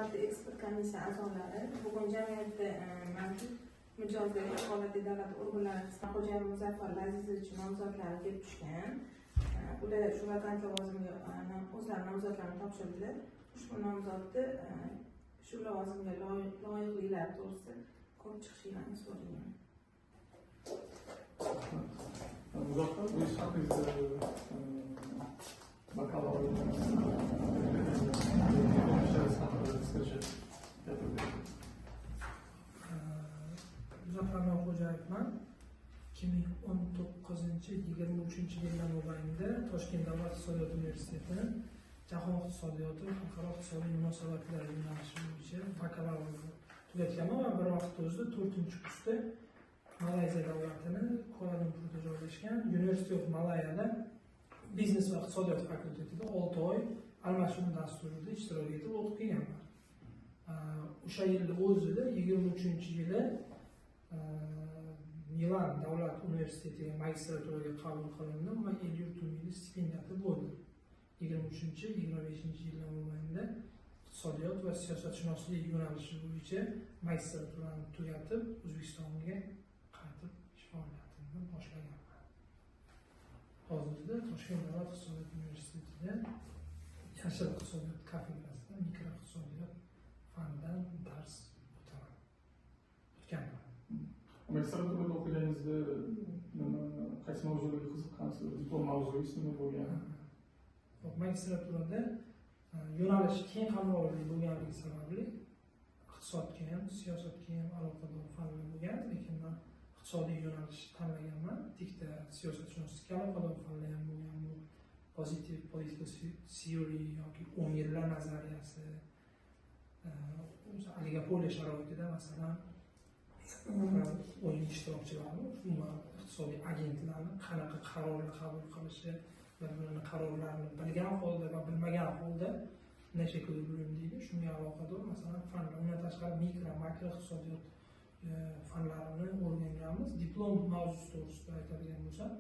davlat eksport komissiya a'zolari bugun jamiyatda mavjud mijozlar holatli davlat organlari Xo'jayev Muzaffar Lazizovich nomzodlari kelib tushgan. Ular shu vakant lavozimga o'zlari nomzodlarini topshirdilar. Ushbu nomzodni shu lavozimga loyiqliklari to'g'risida ko'rib chiqishingizni so'rayman. Muzaffar, bu ish haqingizda bakalavr Muzaffar Xo'jayevman 2019-23 yil mobaynida Toshkent davlat iqtisodiyot universitetini jahon iqtisodiyoti va xalqaro iqtisodiy munosabatlar yo'nalishi bo'yicha bakalavr tugatganman va bir vaqt o'zida 4-kursda Malayziya davlatini Kuala Lumpurda joylashgan University of Malayada biznes va iqtisodiyot fakultetida 6 oy almashinuv dasturida ishtirok etib o'qib kelganman. O'sha yilda o'zida 23-yili Milan davlat universitetiga magistraturaga qabul qilindim va Eliot Tumili stipendiyati bo'ldi. 23-25 yillar mobaynida iqtisodiyot va siyosatshunoslik yo'nalishi bo'yicha magistraturani tugatib O'zbekistonga qaytib ish faoliyatimni boshlaganman. Hozirda Toshkent davlat iqtisodiyot universitetida yashil iqtisodiyot kafedrasida mikroiqtisodiyot fanidan dars o'tganman. Magistraturada o'qiganingizda qaysi mavzularga qiziqqansiz? Diplom mavzungiz nima bo'lgan? Magistraturada yo'nalish keng qamrovli bo'lganligi sababli iqtisodga ham, siyosatga ham aloqador fanlar bo'lgan, lekin men iqtisodiy yo'nalish tanlaganman. Ikkita siyosatshunoslikka aloqador fanlar ham bo'lgan, bu positive political theory yoki o'ngillar nazariyasi. Oligopoliya sharoitida masalan o'yin ishtirokchilari umuman iqtisodiy agentlarni qanaqa qarorlar qabul qilishi, bir-birini qarorlarini bilgan holda va bilmagan holda necha kun bo'limdaydi, shunga aloqador masalan fanlar, undan tashqari mikro, makro iqtisodiyot fanlarini o'rganganmiz. Diplom mavzusi to'g'risida aytadigan bo'lsam,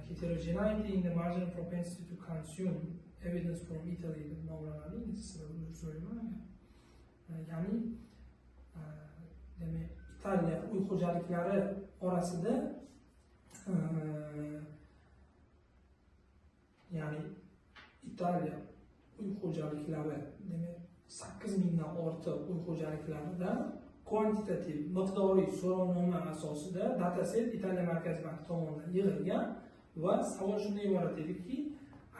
heterogeneity in the marginal propensity to consume evidence from Italy deb nomlanadi, inglizcha so'zlayman. Ya'ni demak Italiya uy xo'jaliklari orasida ya'ni Italiya uy xo'jaliklari demak 8000 dan ortiq uy xo'jaliklarida kvantitativ miqdoriy so'rovnoma asosida dataset Italiya Markaziy banki tomonidan yig'ilgan va savol shunday iborat ediki,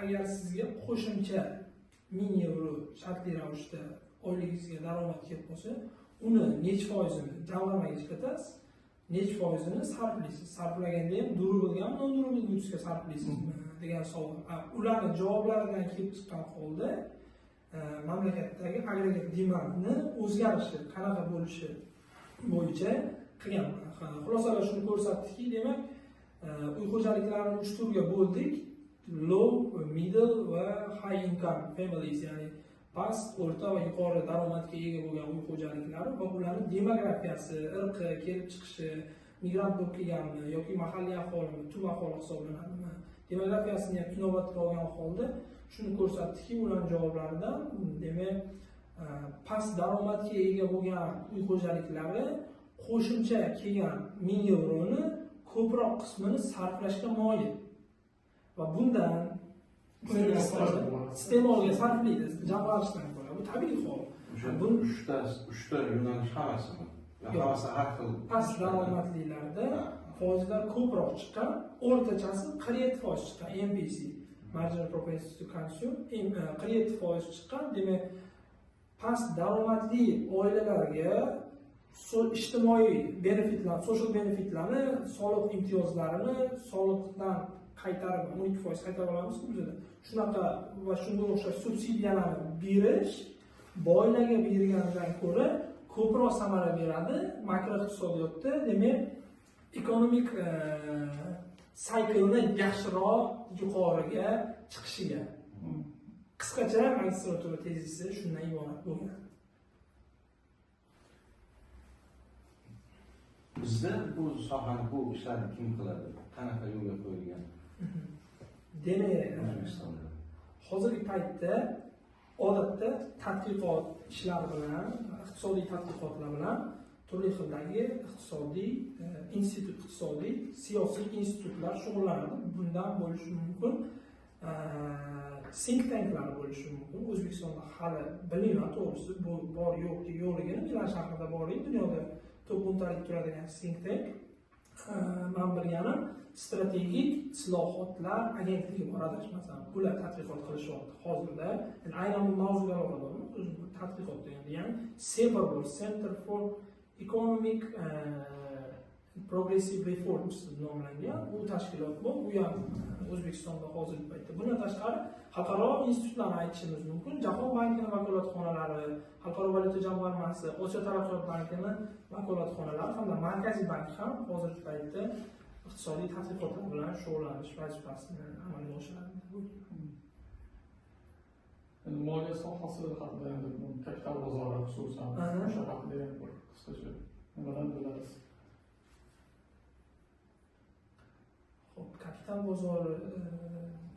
agar sizga qo'shimcha 1000 euro shartli ravishda oyligingizga daromad kelib qolsa, uni necha foizini jamg'armaga ishlatasiz, necha foizini sarflaysiz? Sarflaganda ham durubelgami, non-durubelga sarflaysizmi degan savol. Ularning javoblaridan kelib chiqqan holda mamlakatdagi agregat demandni o'zgarishi qanaqa bo'lishi bo'yicha qilganman. Xulosalar shuni ko'rsatdiki, demak, uy xo'jaliklarini 3 turga bo'ldik: low, middle va high income families, ya'ni past, o'rta va yuqori daromadga ega bo'lgan uy xo'jaliklari va ularning demografiyasi, irqi, kelib chiqishi, migrant bo'lib kelganmi yoki mahalliy aholimi, tub aholi hisoblanadimi, demografiyasini ham inobatga olgan holda shuni ko'rsatdiki, ularning javoblaridan demak past daromadga ega bo'lgan uy xo'jaliklari qo'shimcha kelgan 1000 euroni ko'proq qismini sarflashga moyil va bundan iste'molga sarflaydi, jamg'arishdan ko'ra. Bu tabiiy hol. Bu uchta yo'nalish hammasimi? Hammasi har xil. Past daromadlilarda foizlar ko'proq chiqqan, o'rtachasi 47% chiqqan, MPC, marginal propensity to consume, 47% chiqqan. Demak, past daromadli oilalarga ijtimoiy benefitlar, social benefitlarni, soliq imtiyozlarini, soliqdan qaytarib 12% qaytarib olamizku bizda. Shunaqa va shunga o'xshash subsidiyalarni berish boylarga bergandan ko'ra ko'proq samara beradi makroiqtisodiyotda, demak, ekonomik siklni yaxshiroq yuqoriga chiqishiga. Qisqacha magistratura tezisi shundan iborat bo'lgan. Bizda bu sohani, bu ishlarni kim qiladi? Qanaqa yo'lga qo'yilgan? Demak, hozirgi paytda odatda tadqiqot ishlari bilan, iqtisodiy tadqiqotlar bilan turli xildagi iqtisodiy iqtisodiy, siyosiy institutlar shug'ullanadi. Bundan bo'lishi mumkin think tanklar bo'lishi mumkin. O'zbekistonda hali bilinmaydi to'g'risi, bu bor yo'qligini, Milan shahrida bor-edi, dunyoda to'p'untalik turadigan think tank. Men bilganim strategik islohotlar agentligi bor adashmasam. Bular tadqiqot qilishyapti hozirda. Aynan bu mavzuga aloqador tadqiqot deganda, ya'ni CEPR bor, Center for Economic Progressive Reforms nomlangan bu tashkilot bor. Bu ham O'zbekistonda hozirgi paytda. Bundan tashqari xalqaro institutlarni aytishimiz mumkin. Jahon bankining vakolatxonalari, Xalqaro valyuta jamg'armasi, Osiyo taraqqiyot bankining vakolatxonalari hamda Markaziy bank ham hozirgi paytda iqtisodiy tadqiqotlar bilan shug'ullanish vazifasini amalga oshiradi. Moliya sohasi haqida endi kapital bozori xususan o'sha haqida ham bir qisqacha nimadan bilasiz? Xo'p, kapital bozori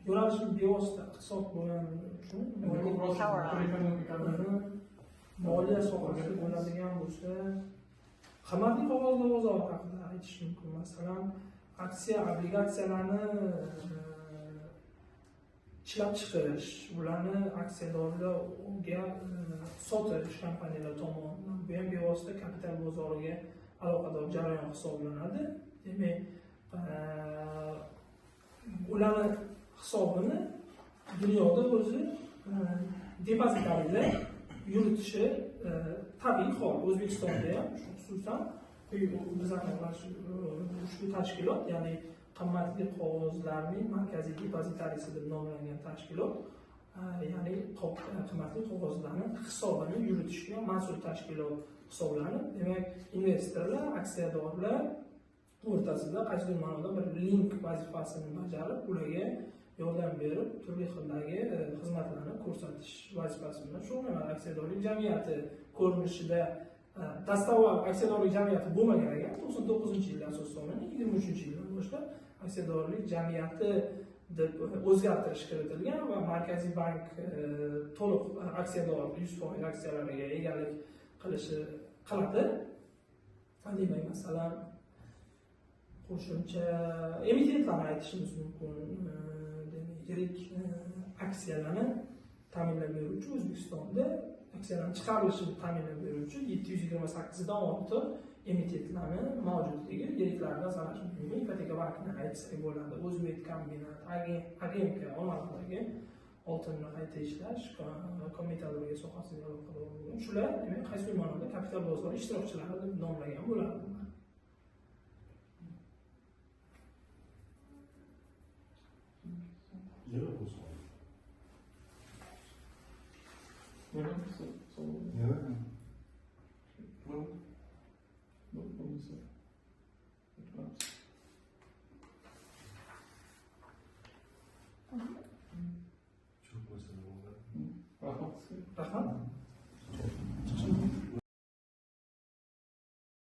yo'nalishni bevosita iqtisod bo'lgani uchun moliya sohasida bo'ladigan bo'lsa, qimmatli qog'ozlar bozori haqida aytish mumkin. Masalan, aksiya, obligatsiyalarni ishlab chiqarish, ularni aksiyadorlarga sotish kompaniyalar tomonidan, bu ham bevosita kapital bozoriga aloqador jarayon hisoblanadi. Demak, ularni hisobini dunyoda o'zi depozitariylar yuritishi tabiiy hol. O'zbekistonda ham xususan ushbu tashkilot, ya'ni qimmatli qog'ozlarning markaziy depozitariysi deb nomlangan tashkilot, ya'ni qimmatli qog'ozlarning hisobini yuritishga mas'ul tashkilot hisoblanib, demak, investorlar, aksiyadorlar o'rtasida qaysidir ma'noda bir link vazifasini bajarib, ularga yordam berib, turli xildagi xizmatlarni ko'rsatish vazifasi bilan shug'ullanadi. Aksiyadorlik jamiyati ko'rinishida dastavval aksiyadorlik jamiyati bo'lmagan ekan, 99-yilda asos solingan, 23-yildan boshlab aksiyadorlik jamiyati deb o'zgartirish kiritilgan va Markaziy bank to'liq aksiyador 100% aksiyalariga egalik qiladi. Demak, masalan, qo'shimcha emitentlarni aytishimiz mumkin. Yirik aksiyalarni ta'minlab beruvchi, O'zbekistonda aksiyalarning chiqarilishini ta'minlab beruvchi 728 dan ortiq emitentlarni mavjudligi, yiriklaridan sanash mumkin. Ipoteka bankini aytsak bo'ladi, O'zbek kombinat, Agenka, Olmaliqdagi oltinni qayta ishlash metallurgiya sohasiga aloqador bo'lgan. Shular, demak, qaysi ma'noda kapital bozori ishtirokchilari deb nomlagan bo'ladi. Yeah.